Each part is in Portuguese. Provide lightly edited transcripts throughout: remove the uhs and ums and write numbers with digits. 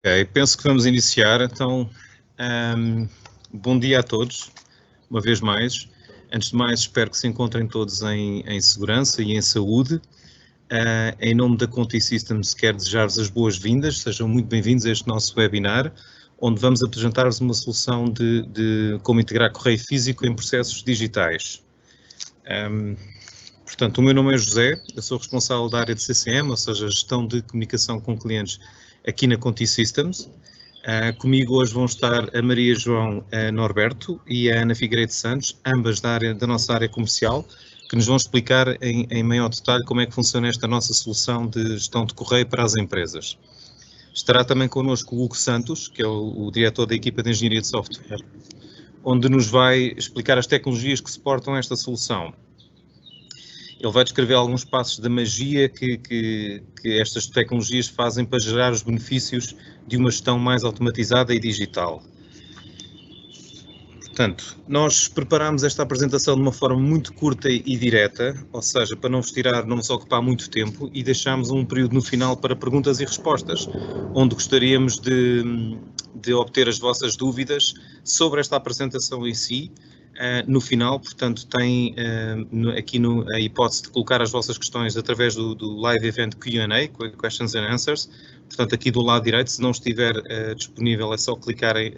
Ok, penso que vamos iniciar, então, bom dia a todos, uma vez mais. Antes de mais, espero que se encontrem todos em segurança e em saúde. Em nome da Conti Systems, quero desejar-vos as boas-vindas, sejam muito bem-vindos a este nosso webinar, onde vamos apresentar-vos uma solução de como integrar correio físico em processos digitais. Portanto, o meu nome é José, eu sou responsável da área de CCM, ou seja, gestão de comunicação com clientes aqui na Conti Systems. Comigo hoje vão estar a Maria João Norberto e a Ana Figueiredo Santos, ambas da nossa área comercial, que nos vão explicar em maior detalhe como é que funciona esta nossa solução de gestão de correio para as empresas. Estará também connosco o Hugo Santos, que é o diretor da equipa de engenharia de software, onde nos vai explicar as tecnologias que suportam esta solução. Ele vai descrever alguns passos da magia que estas tecnologias fazem para gerar os benefícios de uma gestão mais automatizada e digital. Portanto, nós preparámos esta apresentação de uma forma muito curta e direta, ou seja, para não vos ocupar muito tempo, e deixámos um período no final para perguntas e respostas, onde gostaríamos de obter as vossas dúvidas sobre esta apresentação em si. No final, portanto, tem aqui a hipótese de colocar as vossas questões através do Live Event Q&A, Questions and Answers. Portanto, aqui do lado direito, se não estiver disponível, é só clicarem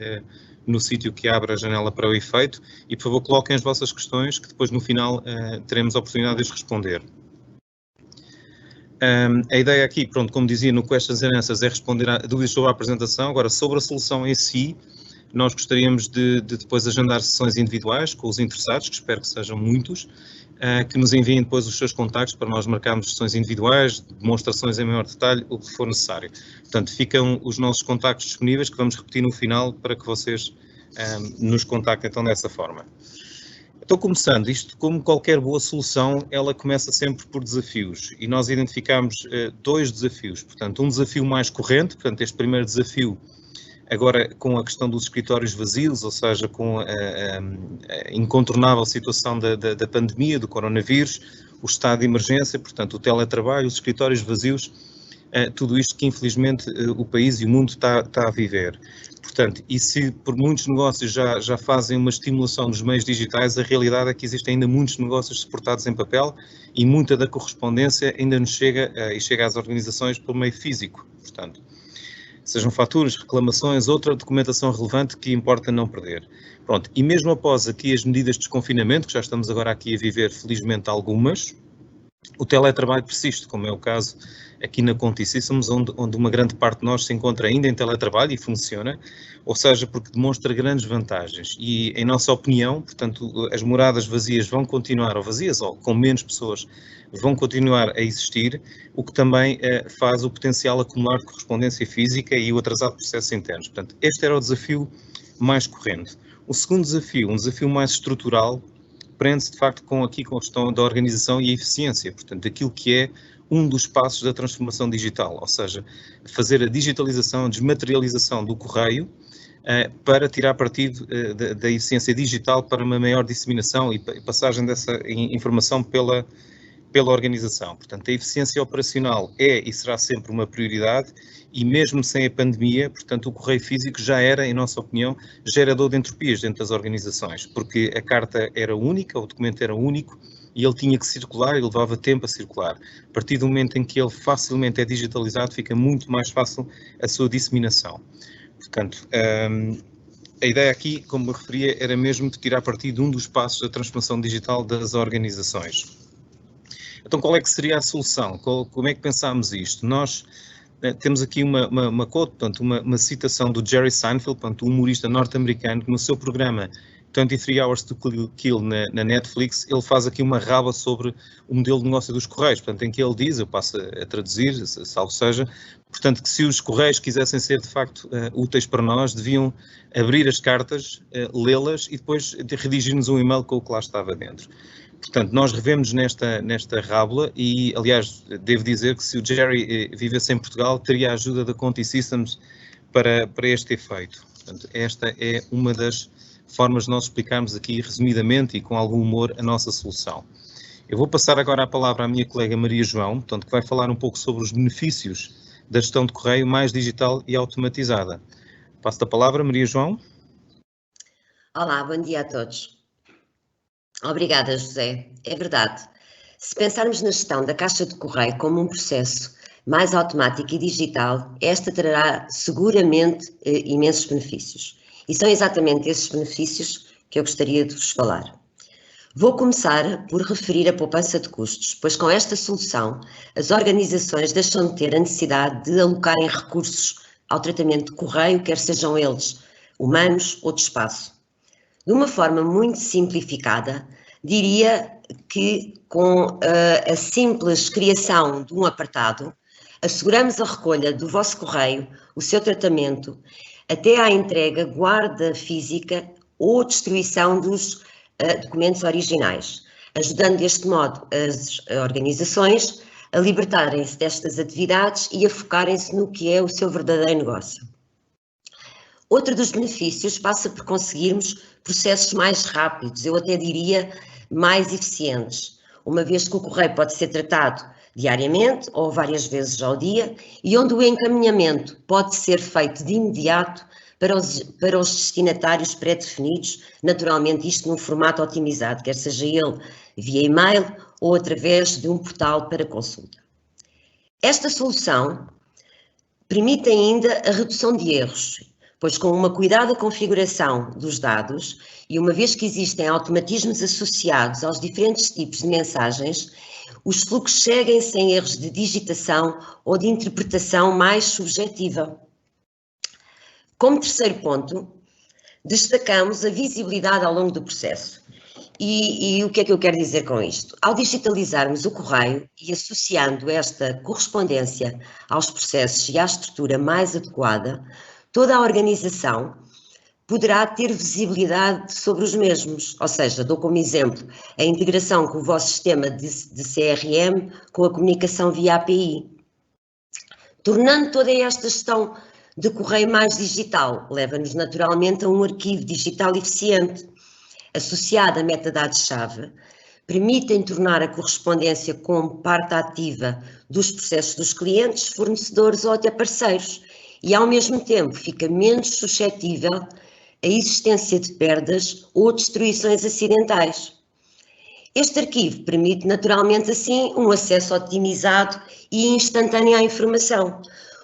no sítio que abre a janela para o efeito e, por favor, coloquem as vossas questões, que depois, no final, teremos a oportunidade de as responder. A ideia aqui, pronto, como dizia no Questions and Answers, é responder a dúvidas sobre a apresentação. Agora, sobre a solução em si, nós gostaríamos de depois agendar sessões individuais com os interessados, que espero que sejam muitos, que nos enviem depois os seus contactos para nós marcarmos sessões individuais, demonstrações em maior detalhe, o que for necessário. Portanto, ficam os nossos contactos disponíveis, que vamos repetir no final, para que vocês nos contactem então dessa forma. Então, começando, isto como qualquer boa solução, ela começa sempre por desafios, e nós identificamos dois desafios. Portanto, um desafio mais corrente, portanto, este primeiro desafio, agora com a questão dos escritórios vazios, ou seja, com a incontornável situação da pandemia, do coronavírus, o estado de emergência, portanto, o teletrabalho, os escritórios vazios, tudo isto que infelizmente o país e o mundo está a viver. Portanto, e se por muitos negócios já fazem uma estimulação dos meios digitais, a realidade é que existem ainda muitos negócios suportados em papel e muita da correspondência ainda nos chega e chega às organizações por meio físico, portanto. Sejam faturas, reclamações, outra documentação relevante que importa não perder. Pronto, e mesmo após aqui as medidas de desconfinamento, que já estamos agora aqui a viver felizmente algumas, o teletrabalho persiste, como é o caso aqui na Conti Systems, onde uma grande parte de nós se encontra ainda em teletrabalho e funciona, ou seja, porque demonstra grandes vantagens. E, em nossa opinião, portanto, as moradas vazias vão continuar, ou vazias, ou com menos pessoas, vão continuar a existir, o que também faz o potencial acumular de correspondência física e o atrasado de processos internos. Portanto, este era o desafio mais corrente. O segundo desafio, um desafio mais estrutural, prende-se de facto com a questão da organização e a eficiência, portanto, daquilo que é um dos passos da transformação digital, ou seja, fazer a digitalização, a desmaterialização do correio para tirar partido da eficiência digital para uma maior disseminação e passagem dessa informação pela organização. Portanto, a eficiência operacional é e será sempre uma prioridade e mesmo sem a pandemia, portanto, o correio físico já era, em nossa opinião, gerador de entropias dentro das organizações, porque a carta era única, o documento era único e ele tinha que circular e levava tempo a circular. A partir do momento em que ele facilmente é digitalizado, fica muito mais fácil a sua disseminação. Portanto, a ideia aqui, como me referia, era mesmo de tirar partido de um dos passos da transformação digital das organizações. Então, qual é que seria a solução? Como é que pensámos isto? Nós temos aqui uma quote, portanto, uma citação do Jerry Seinfeld, portanto, um humorista norte-americano, que no seu programa 23 Hours to Kill na Netflix, ele faz aqui uma raba sobre o modelo de negócio dos Correios, portanto, em que ele diz, eu passo a traduzir, salvo seja, portanto, que se os Correios quisessem ser, de facto, úteis para nós, deviam abrir as cartas, lê-las e depois redigir-nos um e-mail com o que lá estava dentro. Portanto, nós revemos nesta rábula e, aliás, devo dizer que se o Jerry vivesse em Portugal, teria a ajuda da Conti Systems para este efeito. Portanto, esta é uma das formas de nós explicarmos aqui, resumidamente e com algum humor, a nossa solução. Eu vou passar agora a palavra à minha colega Maria João, portanto, que vai falar um pouco sobre os benefícios da gestão de correio mais digital e automatizada. Passo a palavra, Maria João. Olá, bom dia a todos. Obrigada, José. É verdade. Se pensarmos na gestão da caixa de correio como um processo mais automático e digital, esta trará seguramente imensos benefícios. E são exatamente esses benefícios que eu gostaria de vos falar. Vou começar por referir a poupança de custos, pois com esta solução as organizações deixam de ter a necessidade de alocarem recursos ao tratamento de correio, quer sejam eles humanos ou de espaço. De uma forma muito simplificada, diria que com a simples criação de um apartado, asseguramos a recolha do vosso correio, o seu tratamento, até à entrega, guarda física ou destruição dos documentos originais, ajudando deste modo as organizações a libertarem-se destas atividades e a focarem-se no que é o seu verdadeiro negócio. Outro dos benefícios passa por conseguirmos processos mais rápidos, eu até diria mais eficientes, uma vez que o correio pode ser tratado diariamente ou várias vezes ao dia e onde o encaminhamento pode ser feito de imediato para os destinatários pré-definidos, naturalmente isto num formato otimizado, quer seja ele via e-mail ou através de um portal para consulta. Esta solução permite ainda a redução de erros, pois com uma cuidada configuração dos dados e uma vez que existem automatismos associados aos diferentes tipos de mensagens, os fluxos seguem sem erros de digitação ou de interpretação mais subjetiva. Como terceiro ponto, destacamos a visibilidade ao longo do processo. E o que é que eu quero dizer com isto? Ao digitalizarmos o correio e associando esta correspondência aos processos e à estrutura mais adequada, toda a organização poderá ter visibilidade sobre os mesmos, ou seja, dou como exemplo a integração com o vosso sistema de CRM com a comunicação via API. Tornando toda esta gestão de correio mais digital, leva-nos naturalmente a um arquivo digital eficiente, associado a metadados-chave, permitem tornar a correspondência como parte ativa dos processos dos clientes, fornecedores ou até parceiros, e ao mesmo tempo fica menos suscetível à existência de perdas ou destruições acidentais. Este arquivo permite naturalmente assim um acesso otimizado e instantâneo à informação,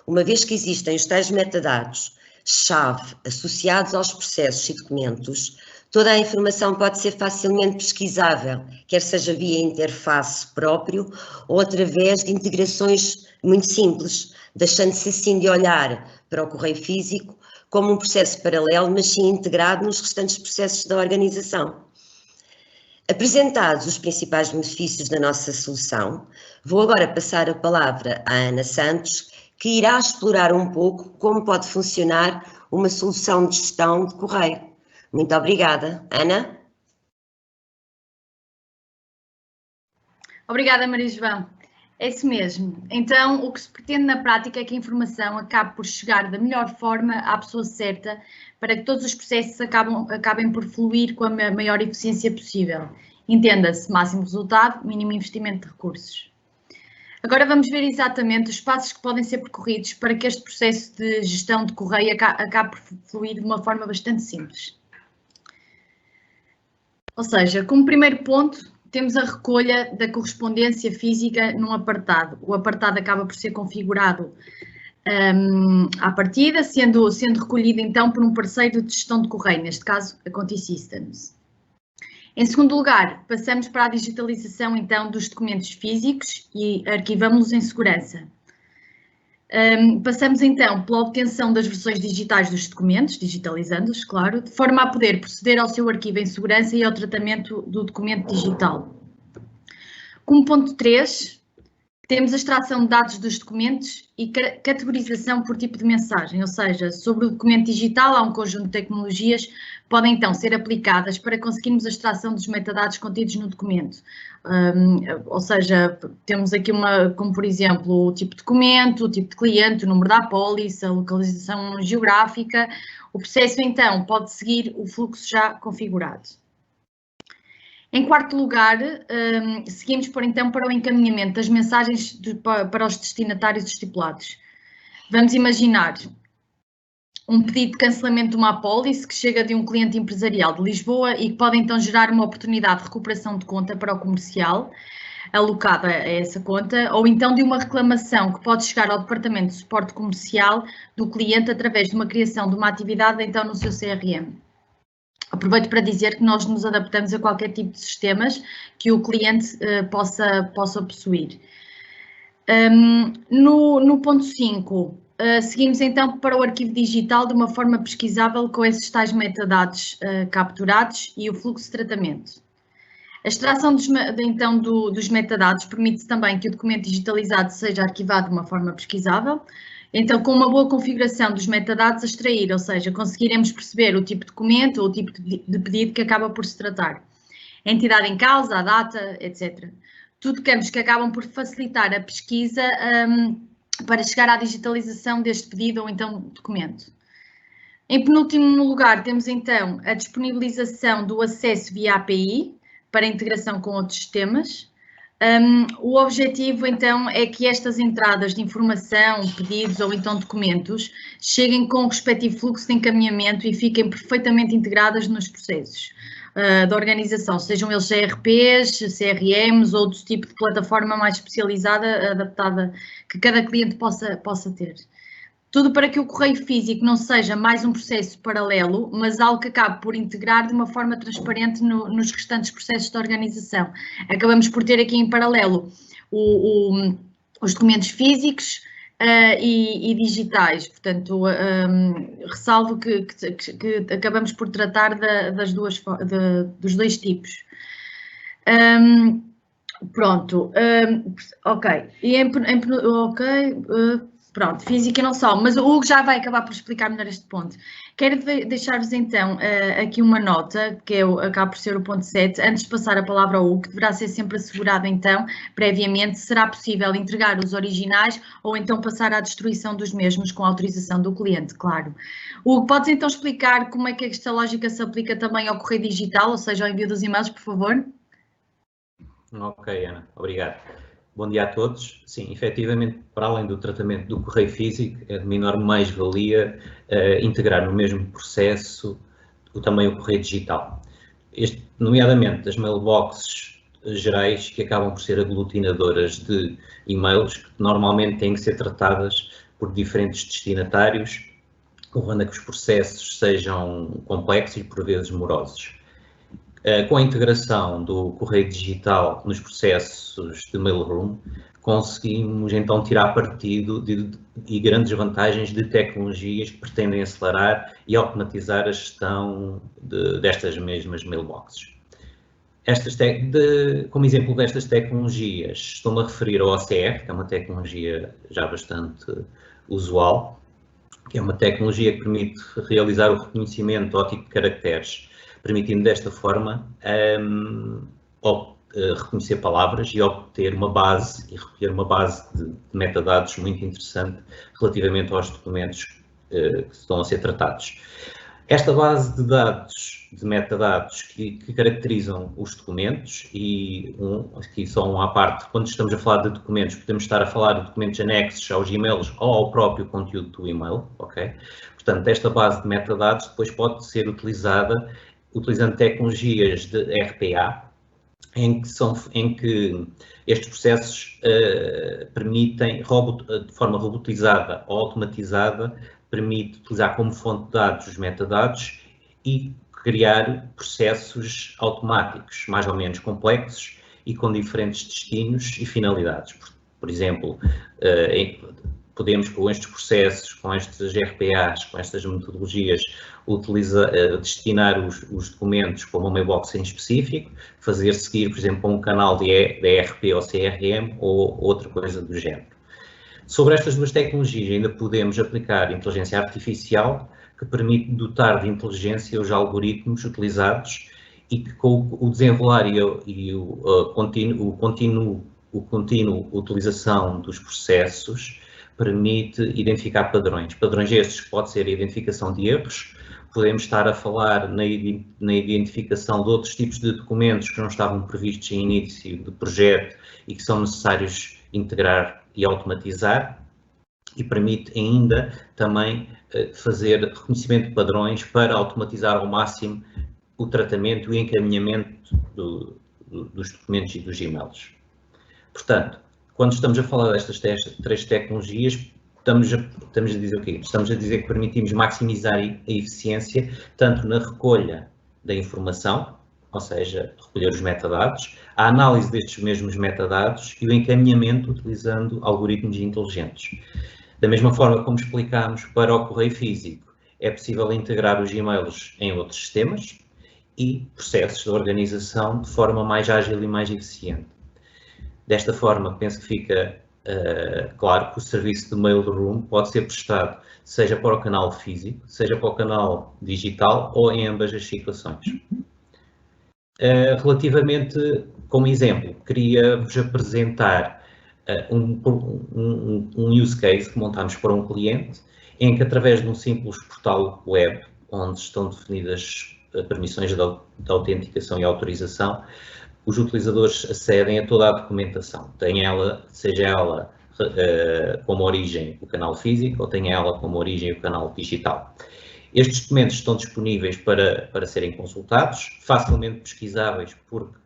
uma vez que existem os tais metadados-chave associados aos processos e documentos. Toda a informação pode ser facilmente pesquisável, quer seja via interface próprio ou através de integrações muito simples, deixando-se assim de olhar para o correio físico como um processo paralelo, mas sim integrado nos restantes processos da organização. Apresentados os principais benefícios da nossa solução, vou agora passar a palavra à Ana Santos, que irá explorar um pouco como pode funcionar uma solução de gestão de correio. Muito obrigada. Ana? Obrigada, Maria João. É isso mesmo. Então, o que se pretende na prática é que a informação acabe por chegar da melhor forma à pessoa certa para que todos os processos acabem por fluir com a maior eficiência possível. Entenda-se, máximo resultado, mínimo investimento de recursos. Agora vamos ver exatamente os passos que podem ser percorridos para que este processo de gestão de correio acabe por fluir de uma forma bastante simples. Ou seja, como primeiro ponto, temos a recolha da correspondência física num apartado. O apartado acaba por ser configurado à partida, sendo recolhido então por um parceiro de gestão de correio, neste caso a Conti Systems. Em segundo lugar, passamos para a digitalização então dos documentos físicos e arquivamos-los em segurança. Passamos então pela obtenção das versões digitais dos documentos, digitalizando-os, claro, de forma a poder proceder ao seu arquivo em segurança e ao tratamento do documento digital. Como ponto 3, temos a extração de dados dos documentos e categorização por tipo de mensagem, ou seja, sobre o documento digital há um conjunto de tecnologias que podem então ser aplicadas para conseguirmos a extração dos metadados contidos no documento. Ou seja, temos aqui como por exemplo o tipo de documento, o tipo de cliente, o número da apólice, a localização geográfica. O processo então pode seguir o fluxo já configurado. Em quarto lugar, seguimos então para o encaminhamento das mensagens para os destinatários estipulados. Vamos imaginar um pedido de cancelamento de uma apólice que chega de um cliente empresarial de Lisboa e que pode então gerar uma oportunidade de recuperação de conta para o comercial alocada a essa conta, ou então de uma reclamação que pode chegar ao departamento de suporte comercial do cliente através de uma criação de uma atividade então no seu CRM. Aproveito para dizer que nós nos adaptamos a qualquer tipo de sistemas que o cliente possa possuir. No ponto 5, seguimos então para o arquivo digital de uma forma pesquisável com esses tais metadados capturados e o fluxo de tratamento. A extração dos metadados permite também que o documento digitalizado seja arquivado de uma forma pesquisável. Então, com uma boa configuração dos metadados a extrair, ou seja, conseguiremos perceber o tipo de documento ou o tipo de pedido que acaba por se tratar. A entidade em causa, a data, etc. Tudo campos que acabam por facilitar a pesquisa para chegar à digitalização deste pedido ou então documento. Em penúltimo lugar, temos então a disponibilização do acesso via API para integração com outros sistemas. O objetivo então é que estas entradas de informação, pedidos ou então documentos cheguem com o respectivo fluxo de encaminhamento e fiquem perfeitamente integradas nos processos da organização, sejam eles ERPs, CRMs ou outro tipo de plataforma mais especializada, adaptada, que cada cliente possa ter. Tudo para que o correio físico não seja mais um processo paralelo, mas algo que acabe por integrar de uma forma transparente nos restantes processos da organização. Acabamos por ter aqui em paralelo os documentos físicos e digitais, portanto, ressalvo que acabamos por tratar dos dois tipos. Pronto, ok. Pronto, física e não só, mas o Hugo já vai acabar por explicar melhor este ponto. Quero deixar-vos então aqui uma nota, que acaba por ser o ponto 7, antes de passar a palavra ao Hugo, que deverá ser sempre assegurado então, previamente, será possível entregar os originais ou então passar à destruição dos mesmos com a autorização do cliente, claro. Hugo, podes então explicar como é que esta lógica se aplica também ao correio digital, ou seja, ao envio dos e-mails, por favor? Ok, Ana, obrigado. Bom dia a todos. Sim, efetivamente, para além do tratamento do correio físico, é de uma enorme mais-valia integrar no mesmo processo também o correio digital. Nomeadamente, as mailboxes gerais que acabam por ser aglutinadoras de e-mails que normalmente têm que ser tratadas por diferentes destinatários, levando a que os processos sejam complexos e por vezes morosos. Com a integração do correio digital nos processos de mailroom, conseguimos então tirar partido e grandes vantagens de tecnologias que pretendem acelerar e automatizar a gestão destas mesmas mailboxes. Como exemplo destas tecnologias, estou-me a referir ao OCR, que é uma tecnologia já bastante usual, que é uma tecnologia que permite realizar o reconhecimento ao tipo de caracteres, permitindo desta forma reconhecer palavras e obter uma base e recolher uma base de metadados muito interessante relativamente aos documentos que estão a ser tratados. Esta base de dados, de metadados que caracterizam os documentos e aqui só uma à parte, quando estamos a falar de documentos, podemos estar a falar de documentos anexos aos e-mails ou ao próprio conteúdo do e-mail, ok? Portanto, esta base de metadados depois pode ser utilizada utilizando tecnologias de RPA, em que estes processos permitem, de forma robotizada ou automatizada, permite utilizar como fonte de dados os metadados e criar processos automáticos, mais ou menos complexos e com diferentes destinos e finalidades. Por exemplo, podemos, com estes processos, com estes RPAs, com estas metodologias, destinar os documentos para uma mailbox em específico, fazer seguir, por exemplo, a um canal de ERP ou CRM ou outra coisa do género. Sobre estas duas tecnologias ainda podemos aplicar inteligência artificial, que permite dotar de inteligência os algoritmos utilizados e que com o desenrolar e o contínuo utilização dos processos permite identificar padrões. Padrões estes que pode ser a identificação de erros, podemos estar a falar na identificação de outros tipos de documentos que não estavam previstos em início do projeto e que são necessários integrar e automatizar. e permite ainda também fazer reconhecimento de padrões para automatizar ao máximo o tratamento e encaminhamento dos documentos e dos e-mails. Portanto, quando estamos a falar destas três tecnologias, estamos a dizer o quê? Estamos a dizer que permitimos maximizar a eficiência tanto na recolha da informação, ou seja, recolher os metadados, a análise destes mesmos metadados e o encaminhamento utilizando algoritmos inteligentes. Da mesma forma como explicámos para o correio físico, é possível integrar os e-mails em outros sistemas e processos de organização de forma mais ágil e mais eficiente. Desta forma, penso que fica claro que o serviço de mailroom pode ser prestado seja para o canal físico, seja para o canal digital ou em ambas as situações. Relativamente, como exemplo, queria-vos apresentar um use case que montámos para um cliente, em que através de um simples portal web, onde estão definidas permissões de autenticação e autorização, os utilizadores acedem a toda a documentação, seja ela como origem o canal físico ou tenha ela como origem o canal digital. Estes documentos estão disponíveis para serem consultados, facilmente pesquisáveis porque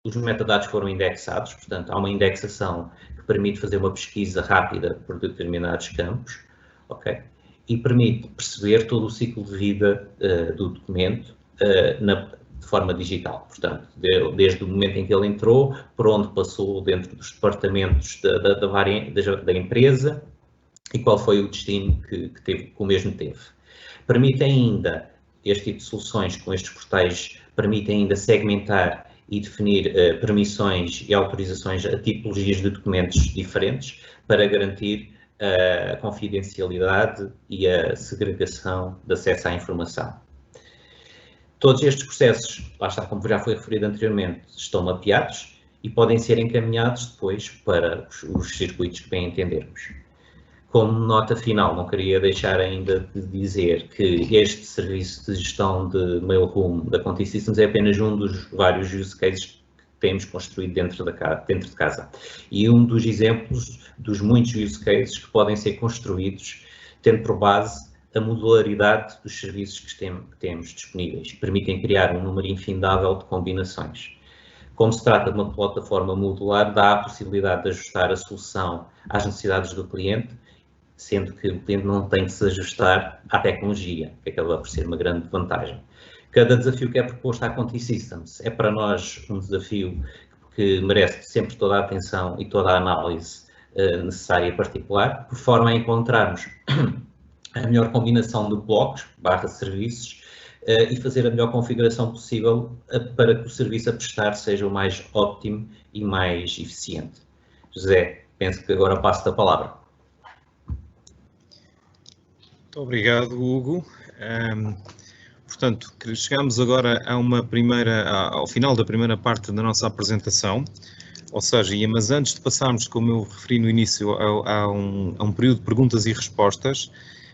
os metadados foram indexados, portanto há uma indexação que permite fazer uma pesquisa rápida por determinados campos, ok? E permite perceber todo o ciclo de vida do documento de forma digital, portanto, desde o momento em que ele entrou, por onde passou dentro dos departamentos da empresa e qual foi o destino que o mesmo teve. Permite ainda, este tipo de soluções com estes portais, permite ainda segmentar e definir permissões e autorizações a tipologias de documentos diferentes para garantir a confidencialidade e a segregação de acesso à informação. Todos estes processos, lá está, como já foi referido anteriormente, estão mapeados e podem ser encaminhados depois para os circuitos que bem entendermos. Como nota final, não queria deixar ainda de dizer que este serviço de gestão de mailroom da Conti Systems é apenas um dos vários use cases que temos construído dentro de casa. E um dos exemplos dos muitos use cases que podem ser construídos, tendo por base a modularidade dos serviços que temos disponíveis. Permitem criar um número infindável de combinações. Como se trata de uma plataforma modular, dá a possibilidade de ajustar a solução às necessidades do cliente, sendo que o cliente não tem que se ajustar à tecnologia, que acaba por ser uma grande vantagem. Cada desafio que é proposto à Conti Systems é para nós um desafio que merece sempre toda a atenção e toda a análise necessária e particular, por forma a encontrarmos a melhor combinação de blocos, /serviços, e fazer a melhor configuração possível para que o serviço a prestar seja o mais óptimo e mais eficiente. José, penso que agora passo a palavra. Muito obrigado, Hugo. Portanto, chegamos agora ao final da primeira parte da nossa apresentação, ou seja, mas antes de passarmos, como eu referi no início, a um período de perguntas e respostas,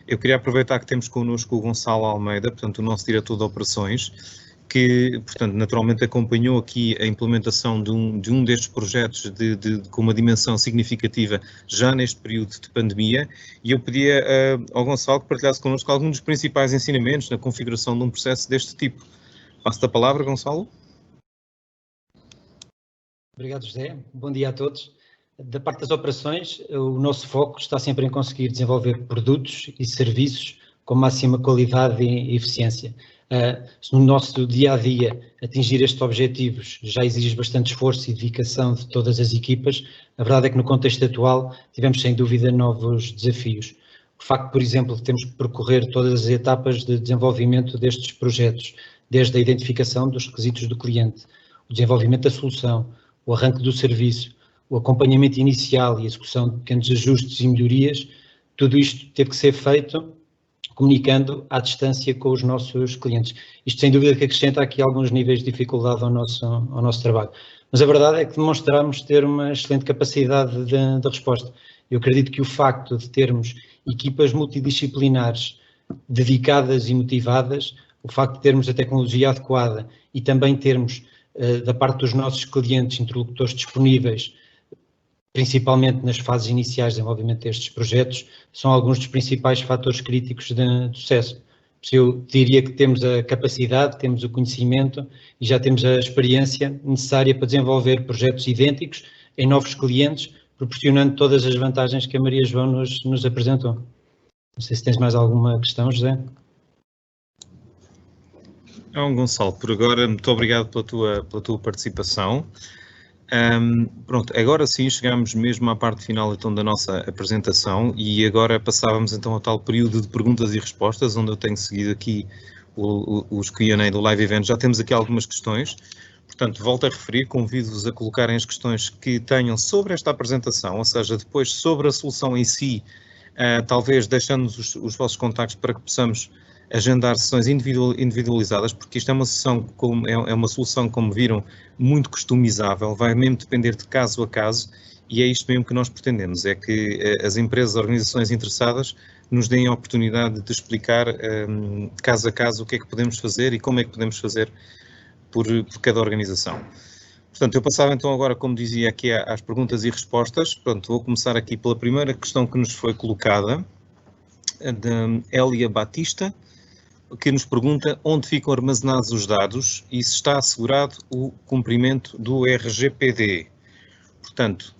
eu queria aproveitar que temos connosco o Gonçalo Almeida, portanto, o nosso diretor de operações, que, portanto, naturalmente acompanhou aqui a implementação de um destes projetos com uma dimensão significativa já neste período de pandemia, e eu pedia ao Gonçalo que partilhasse connosco alguns dos principais ensinamentos na configuração de um processo deste tipo. Passo-te a palavra, Gonçalo. Obrigado, José. Bom dia a todos. Da parte das operações, o nosso foco está sempre em conseguir desenvolver produtos e serviços com máxima qualidade e eficiência. Se no nosso dia-a-dia atingir estes objetivos já exige bastante esforço e dedicação de todas as equipas, a verdade é que no contexto atual tivemos sem dúvida novos desafios. O facto, por exemplo, de termos que percorrer todas as etapas de desenvolvimento destes projetos, desde a identificação dos requisitos do cliente, o desenvolvimento da solução, o arranque do serviço, o acompanhamento inicial e a execução de pequenos ajustes e melhorias, tudo isto teve que ser feito comunicando à distância com os nossos clientes. Isto sem dúvida que acrescenta aqui alguns níveis de dificuldade ao nosso trabalho. Mas a verdade é que demonstramos ter uma excelente capacidade de resposta. Eu acredito que o facto de termos equipas multidisciplinares dedicadas e motivadas, o facto de termos a tecnologia adequada e também termos da parte dos nossos clientes interlocutores disponíveis principalmente nas fases iniciais de desenvolvimento destes projetos, são alguns dos principais fatores críticos de sucesso. Eu diria que temos a capacidade, temos o conhecimento e já temos a experiência necessária para desenvolver projetos idênticos em novos clientes, proporcionando todas as vantagens que a Maria João nos apresentou. Não sei se tens mais alguma questão, José. Não, Gonçalo, por agora, muito obrigado pela tua participação. Pronto, agora sim chegamos mesmo à parte final então da nossa apresentação e agora passávamos então ao tal período de perguntas e respostas, onde eu tenho seguido aqui os Q&A do Live Event. Já temos aqui algumas questões, portanto, volto a referir, convido-vos a colocarem as questões que tenham sobre esta apresentação, ou seja, depois sobre a solução em si, talvez deixando-nos os vossos contactos para que possamos agendar sessões individualizadas, porque isto é uma solução, como viram, muito customizável, vai mesmo depender de caso a caso, e é isto mesmo que nós pretendemos, é que as empresas, organizações interessadas nos deem a oportunidade de explicar caso a caso o que é que podemos fazer e como é que podemos fazer por cada organização. Portanto, eu passava então agora, como dizia, aqui às perguntas e respostas. Pronto, vou começar aqui pela primeira questão que nos foi colocada, de Elia Batista, que nos pergunta onde ficam armazenados os dados e se está assegurado o cumprimento do RGPD. Portanto,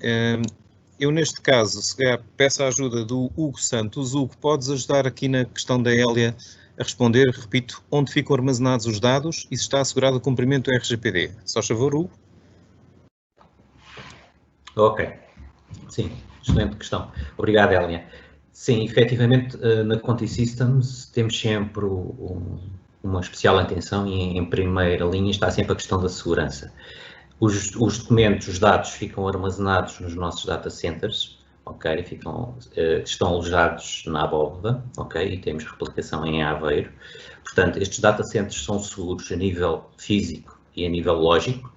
eu neste caso, se calhar, peço a ajuda do Hugo Santos. Hugo, podes ajudar aqui na questão da Elia a responder, repito, onde ficam armazenados os dados e se está assegurado o cumprimento do RGPD. Só favor, Hugo. Ok, sim, excelente questão. Obrigado, Elia. Sim, efetivamente, na Conti Systems temos sempre uma especial atenção e em primeira linha está sempre a questão da segurança. Os documentos, os dados ficam armazenados nos nossos data centers, ok? Estão alojados na abóbada, ok? E temos replicação em Aveiro. Portanto, estes data centers são seguros a nível físico e a nível lógico.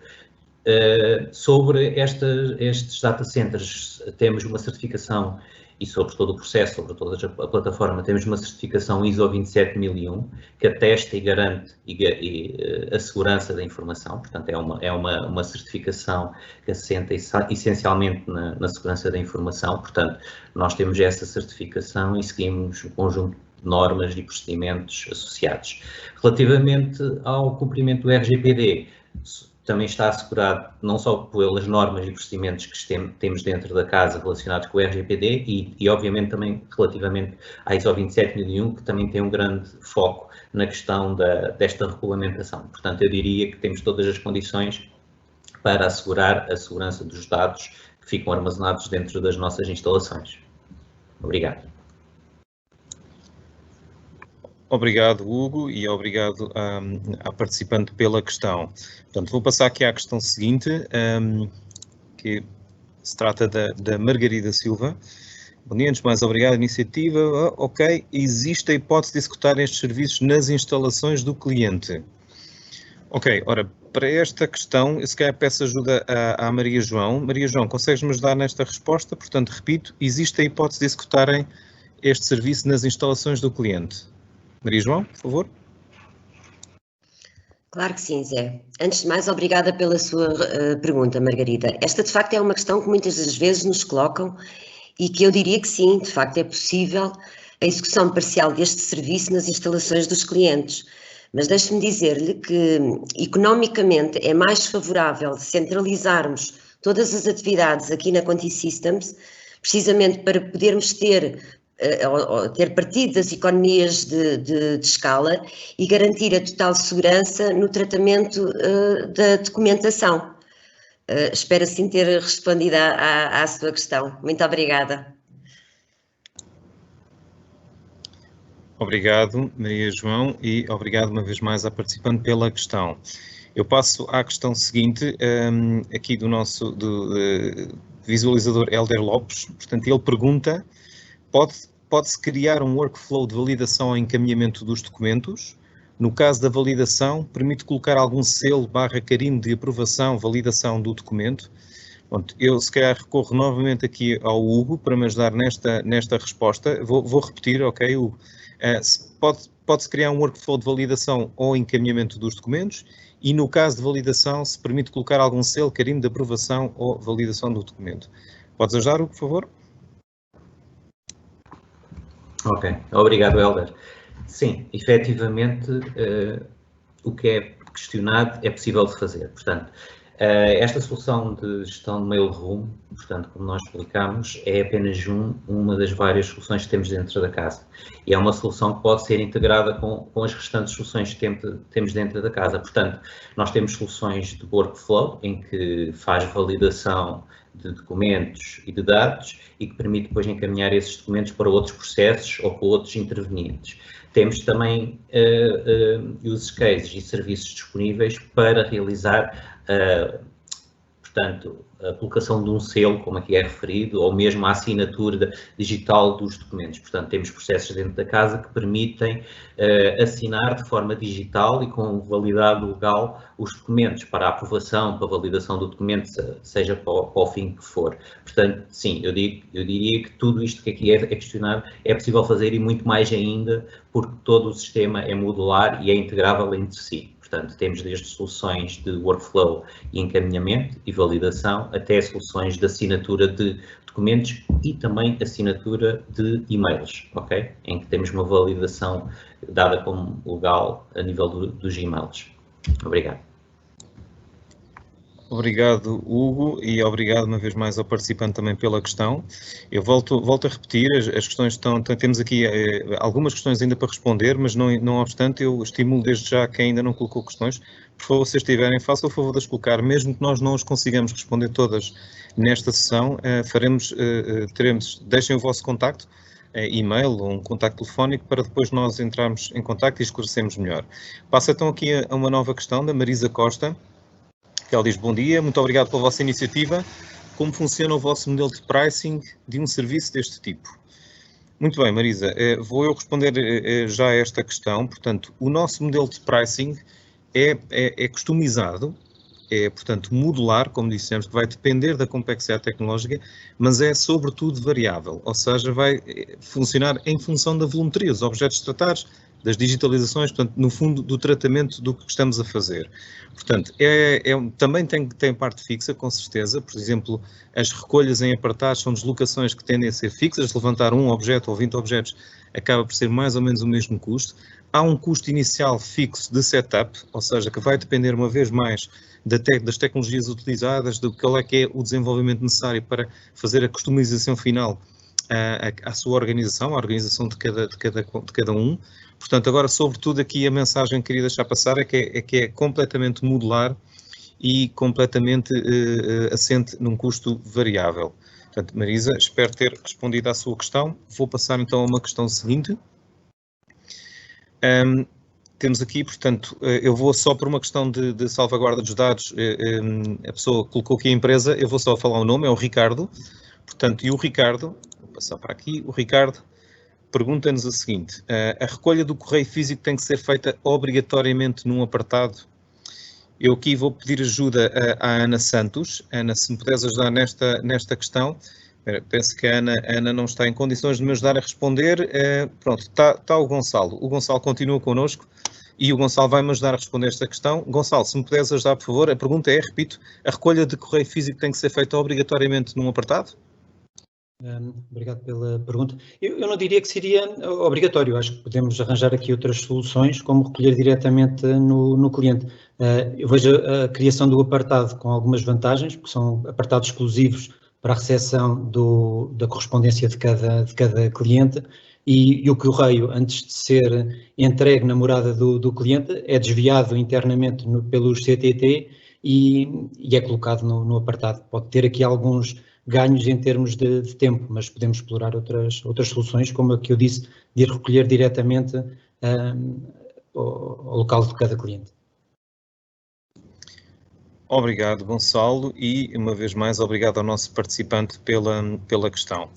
Sobre estes data centers temos uma certificação e sobre todo o processo, sobre toda a plataforma, temos uma certificação ISO 27001 que atesta e garante a segurança da informação. Portanto, é uma certificação que assenta essencialmente na segurança da informação. Portanto, nós temos essa certificação e seguimos um conjunto de normas e procedimentos associados. Relativamente ao cumprimento do RGPD, também está assegurado não só pelas normas e procedimentos que temos dentro da casa relacionados com o RGPD e obviamente também relativamente à ISO 27001, que também tem um grande foco na questão desta regulamentação. Portanto, eu diria que temos todas as condições para assegurar a segurança dos dados que ficam armazenados dentro das nossas instalações. Obrigado. Obrigado, Hugo, e obrigado à participante pela questão. Portanto, vou passar aqui à questão seguinte, que se trata da Margarida Silva. Bom dia, antes de mais, obrigado à iniciativa. Ok, existe a hipótese de executar estes serviços nas instalações do cliente? Ok, ora, para esta questão, eu se calhar peço ajuda à Maria João. Maria João, consegues-me ajudar nesta resposta? Portanto, repito, existe a hipótese de executarem este serviço nas instalações do cliente? Maria João, por favor. Claro que sim, Zé. Antes de mais, obrigada pela sua pergunta, Margarida. Esta, de facto, é uma questão que muitas das vezes nos colocam e que eu diria que sim, de facto, é possível a execução parcial deste serviço nas instalações dos clientes. Mas deixe-me dizer-lhe que, economicamente, é mais favorável centralizarmos todas as atividades aqui na Conti Systems, precisamente para podermos ter partido das economias de escala e garantir a total segurança no tratamento da documentação. Espero assim ter respondido à sua questão. Muito obrigada. Obrigado, Maria João, e obrigado uma vez mais à participante pela questão. Eu passo à questão seguinte, aqui do nosso visualizador Helder Lopes. Portanto, ele pergunta: pode-se criar um workflow de validação ou encaminhamento dos documentos? No caso da validação, permite colocar algum selo / carimbo de aprovação, validação do documento? Pronto, eu se calhar recorro novamente aqui ao Hugo para me ajudar nesta resposta. Vou repetir, ok, Hugo? Pode-se criar um workflow de validação ou encaminhamento dos documentos e no caso de validação se permite colocar algum selo, carimbo de aprovação ou validação do documento. Podes ajudar, por favor? Ok, obrigado, Helder. Sim, efetivamente, o que é questionado é possível de fazer. Portanto, esta solução de gestão de mailroom, portanto, como nós explicámos, é apenas uma das várias soluções que temos dentro da casa. E é uma solução que pode ser integrada com as restantes soluções que temos dentro da casa. Portanto, nós temos soluções de workflow, em que faz validação de documentos e de dados e que permite depois encaminhar esses documentos para outros processos ou para outros intervenientes. Temos também use cases e serviços disponíveis para realizar, portanto, a colocação de um selo, como aqui é referido, ou mesmo a assinatura digital dos documentos. Portanto, temos processos dentro da casa que permitem assinar de forma digital e com validade legal os documentos para a aprovação, para a validação do documento, seja para o fim que for. Portanto, sim, eu diria que tudo isto que aqui é questionado é possível fazer e muito mais ainda, porque todo o sistema é modular e é integrável entre si. Portanto, temos desde soluções de workflow e encaminhamento e validação, até soluções de assinatura de documentos e também assinatura de e-mails, ok? Em que temos uma validação dada como legal a nível dos e-mails. Obrigado. Obrigado, Hugo, e obrigado uma vez mais ao participante também pela questão. Eu volto a repetir, as questões temos aqui algumas questões ainda para responder, mas não obstante, eu estimulo desde já quem ainda não colocou questões, por favor, se estiverem, façam o favor de as colocar, mesmo que nós não as consigamos responder todas nesta sessão, deixem o vosso contacto, e-mail ou um contacto telefónico, para depois nós entrarmos em contacto e esclarecermos melhor. Passo então aqui a uma nova questão da Marisa Costa, que ela diz: bom dia, muito obrigado pela vossa iniciativa. Como funciona o vosso modelo de pricing de um serviço deste tipo? Muito bem, Marisa, vou eu responder já a esta questão. Portanto, o nosso modelo de pricing é customizado, é, portanto, modular, como dissemos, que vai depender da complexidade tecnológica, mas é, sobretudo, variável, ou seja, vai funcionar em função da volumetria, dos objetos tratados, das digitalizações, portanto, no fundo, do tratamento do que estamos a fazer. Portanto, também tem parte fixa, com certeza. Por exemplo, as recolhas em apartados são deslocações que tendem a ser fixas. Levantar um objeto ou 20 objetos acaba por ser mais ou menos o mesmo custo. Há um custo inicial fixo de setup, ou seja, que vai depender uma vez mais das tecnologias utilizadas, do qual é que é o desenvolvimento necessário para fazer a customização final à sua organização, à organização de cada um. Portanto, agora, sobretudo, aqui a mensagem que queria deixar passar é que é completamente modular e completamente assente num custo variável. Portanto, Marisa, espero ter respondido à sua questão. Vou passar então a uma questão seguinte. Temos aqui, portanto, eu vou só por uma questão de salvaguarda dos dados, a pessoa colocou aqui a empresa, eu vou só falar o nome, é o Ricardo. Portanto, e o Ricardo, vou passar para aqui, o Ricardo pergunta-nos o seguinte: a recolha do correio físico tem que ser feita obrigatoriamente num apartado? Eu aqui vou pedir ajuda à Ana Santos. Ana, se me puderes ajudar nesta questão. Penso que a Ana não está em condições de me ajudar a responder. Pronto, está o Gonçalo. O Gonçalo continua connosco e o Gonçalo vai-me ajudar a responder esta questão. Gonçalo, se me puderes ajudar, por favor. A pergunta é, repito, a recolha de correio físico tem que ser feita obrigatoriamente num apartado? Obrigado pela pergunta. Eu não diria que seria obrigatório, acho que podemos arranjar aqui outras soluções, como recolher diretamente no cliente. Eu vejo a criação do apartado com algumas vantagens, porque são apartados exclusivos para a recepção da correspondência de cada cliente, e o correio, antes de ser entregue na morada do cliente, é desviado internamente pelos CTT e é colocado no apartado. Pode ter aqui alguns ganhos em termos de tempo, mas podemos explorar outras soluções, como a que eu disse, de ir recolher diretamente ao local de cada cliente. Obrigado, Gonçalo, e uma vez mais obrigado ao nosso participante pela questão.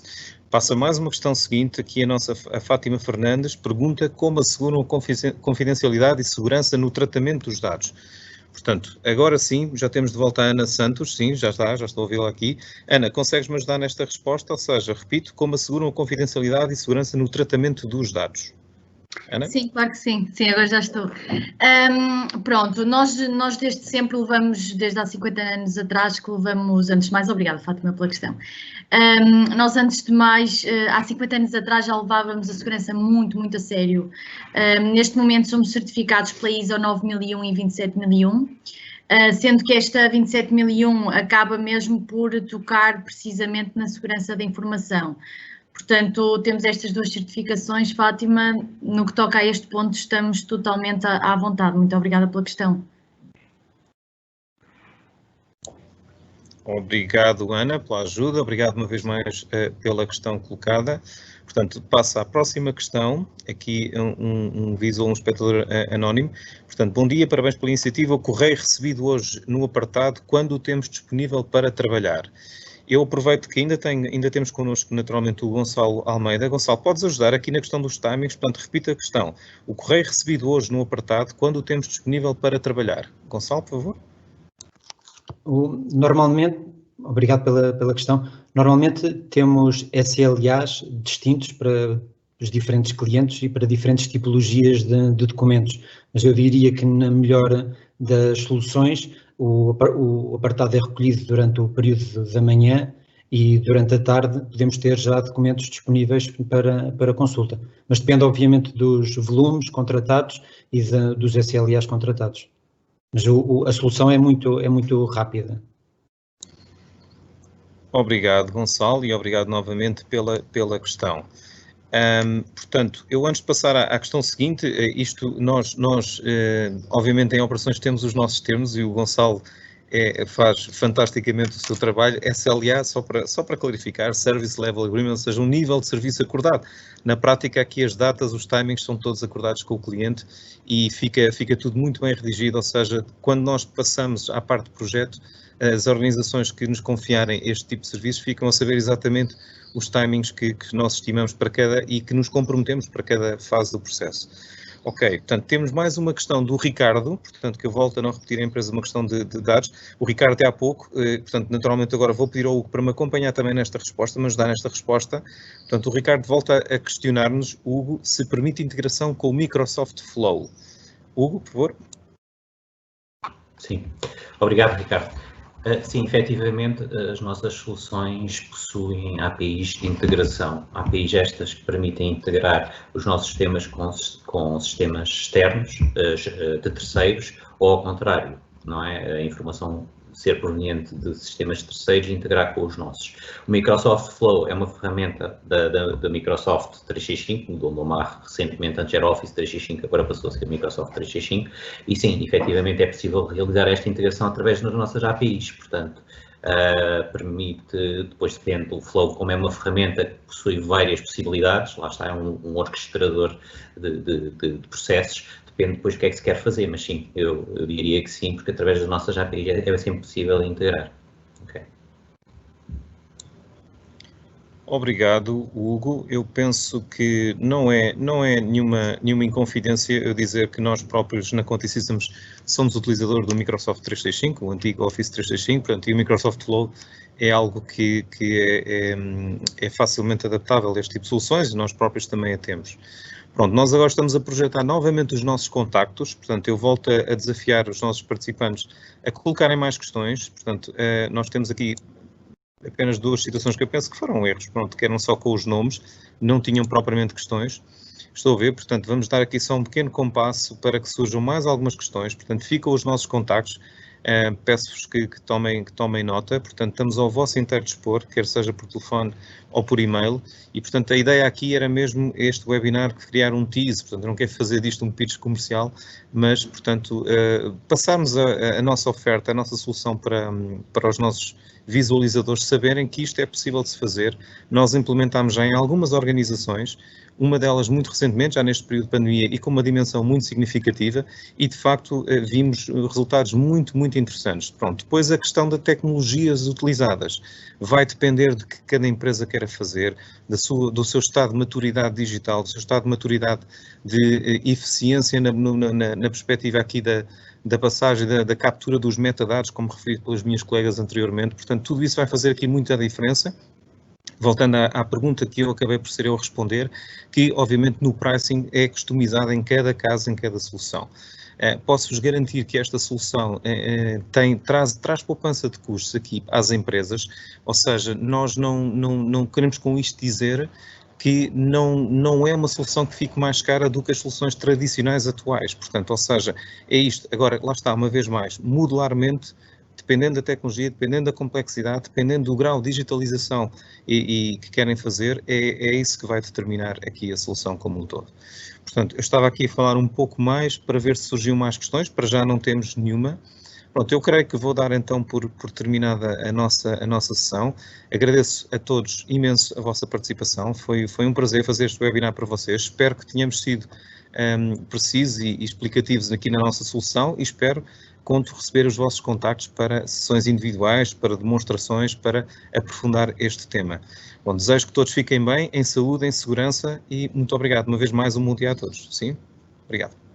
Passa mais uma questão seguinte, aqui a Fátima Fernandes pergunta como asseguram a confidencialidade e segurança no tratamento dos dados. Portanto, agora sim, já temos de volta a Ana Santos, sim, já estou a ouvi-la aqui. Ana, consegues-me ajudar nesta resposta? Ou seja, repito, como asseguram a confidencialidade e segurança no tratamento dos dados? Ana? Sim, claro que sim. Sim, agora já estou. Pronto, nós desde sempre levamos, desde há 50 anos atrás, que levamos, antes de mais, obrigada, Fátima, pela questão. Nós, antes de mais, há 50 anos atrás, já levávamos a segurança muito, muito a sério. Neste momento somos certificados pela ISO 9001 e 27001. Sendo que esta 27001 acaba mesmo por tocar precisamente na segurança da informação. Portanto, temos estas duas certificações, Fátima, no que toca a este ponto estamos totalmente à vontade. Muito obrigada pela questão. Obrigado, Ana, pela ajuda. Obrigado uma vez mais pela questão colocada. Portanto, passa à próxima questão. Aqui um visual, um espectador anónimo. Portanto, bom dia, parabéns pela iniciativa. O correio recebido hoje no apartado, quando o temos disponível para trabalhar? Eu aproveito que ainda temos connosco naturalmente o Gonçalo Almeida. Gonçalo, podes ajudar aqui na questão dos timings? Portanto, repita a questão. O correio recebido hoje no apartado, quando o temos disponível para trabalhar? Gonçalo, por favor. Normalmente, obrigado pela questão, normalmente temos SLAs distintos para os diferentes clientes e para diferentes tipologias de documentos, mas eu diria que na melhor das soluções o apartado é recolhido durante o período da manhã e durante a tarde podemos ter já documentos disponíveis para consulta, mas depende obviamente dos volumes contratados e dos SLAs contratados. Mas a solução é muito rápida. Obrigado, Gonçalo, e obrigado novamente pela questão. Portanto, eu antes de passar à questão seguinte, nós obviamente em operações temos os nossos termos e o Gonçalo faz fantasticamente o seu trabalho. SLA, só para clarificar, Service Level Agreement, ou seja, um nível de serviço acordado. Na prática, aqui as datas, os timings são todos acordados com o cliente e fica tudo muito bem redigido, ou seja, quando nós passamos à parte do projeto, as organizações que nos confiarem este tipo de serviços ficam a saber exatamente os timings que nós estimamos para cada e que nos comprometemos para cada fase do processo. Ok, portanto, temos mais uma questão do Ricardo, portanto, que eu volto a não repetir a empresa uma questão de dados. O Ricardo até há pouco, portanto, naturalmente agora vou pedir ao Hugo para me acompanhar também nesta resposta, me ajudar nesta resposta. Portanto, o Ricardo volta a questionar-nos, Hugo, se permite integração com o Microsoft Flow. Hugo, por favor. Sim, obrigado, Ricardo. Sim, efetivamente, as nossas soluções possuem APIs de integração. APIs estas que permitem integrar os nossos sistemas com sistemas externos, de terceiros, ou ao contrário, não é? A informação ser proveniente de sistemas terceiros e integrar com os nossos. O Microsoft Flow é uma ferramenta da Microsoft 365, mudou o nome recentemente, antes era Office 365, agora passou a ser Microsoft 365, e sim, efetivamente é possível realizar esta integração através das nossas APIs, portanto, permite, depois depende do Flow, como é uma ferramenta que possui várias possibilidades, lá está, é um orquestrador de processos, depende depois do que é que se quer fazer, mas sim, eu diria que sim, porque através das nossas APIs é sempre possível integrar. Okay. Obrigado, Hugo. Eu penso que não é nenhuma inconfidência eu dizer que nós próprios na Conti Systems somos utilizador do Microsoft 365, o antigo Office 365, portanto, e o Microsoft Flow é algo que é facilmente adaptável a este tipo de soluções e nós próprios também a temos. Pronto, nós agora estamos a projetar novamente os nossos contactos, portanto, eu volto a desafiar os nossos participantes a colocarem mais questões, portanto, nós temos aqui apenas duas situações que eu penso que foram erros, pronto, que eram só com os nomes, não tinham propriamente questões. Estou a ver, portanto, vamos dar aqui só um pequeno compasso para que surjam mais algumas questões, portanto, ficam os nossos contactos. Peço-vos que tomem nota, portanto, estamos ao vosso inteiro dispor, quer seja por telefone ou por e-mail, e, portanto, a ideia aqui era mesmo este webinar criar um tease, portanto, eu não quero fazer disto um pitch comercial, mas, portanto, passarmos a nossa oferta, a nossa solução para os nossos visualizadores saberem que isto é possível de se fazer. Nós implementámos já em algumas organizações, uma delas muito recentemente, já neste período de pandemia e com uma dimensão muito significativa e, de facto, vimos resultados muito interessantes. Pronto, depois a questão das tecnologias utilizadas vai depender de que cada empresa queira fazer, do seu estado de maturidade digital, do seu estado de maturidade de eficiência na perspectiva aqui da passagem, da captura dos metadados, como referido pelos meus colegas anteriormente. Portanto, tudo isso vai fazer aqui muita diferença. voltando à pergunta que eu acabei por ser eu a responder, que obviamente no pricing é customizado em cada caso, em cada solução. Posso-vos garantir que esta solução traz poupança de custos aqui às empresas, ou seja, nós não queremos com isto dizer que não é uma solução que fique mais cara do que as soluções tradicionais atuais. Portanto, ou seja, é isto. Agora, lá está, uma vez mais, modularmente, dependendo da tecnologia, dependendo da complexidade, dependendo do grau de digitalização e que querem fazer, é isso que vai determinar aqui a solução como um todo. Portanto, eu estava aqui a falar um pouco mais para ver se surgiam mais questões, para já não temos nenhuma. Pronto, eu creio que vou dar então por terminada a nossa sessão. Agradeço a todos imenso a vossa participação, foi um prazer fazer este webinar para vocês. Espero que tenhamos sido precisos e explicativos aqui na nossa solução e espero conto receber os vossos contactos para sessões individuais, para demonstrações, para aprofundar este tema. Bom, desejo que todos fiquem bem, em saúde, em segurança e muito obrigado. Uma vez mais, um bom dia a todos. Sim? Obrigado.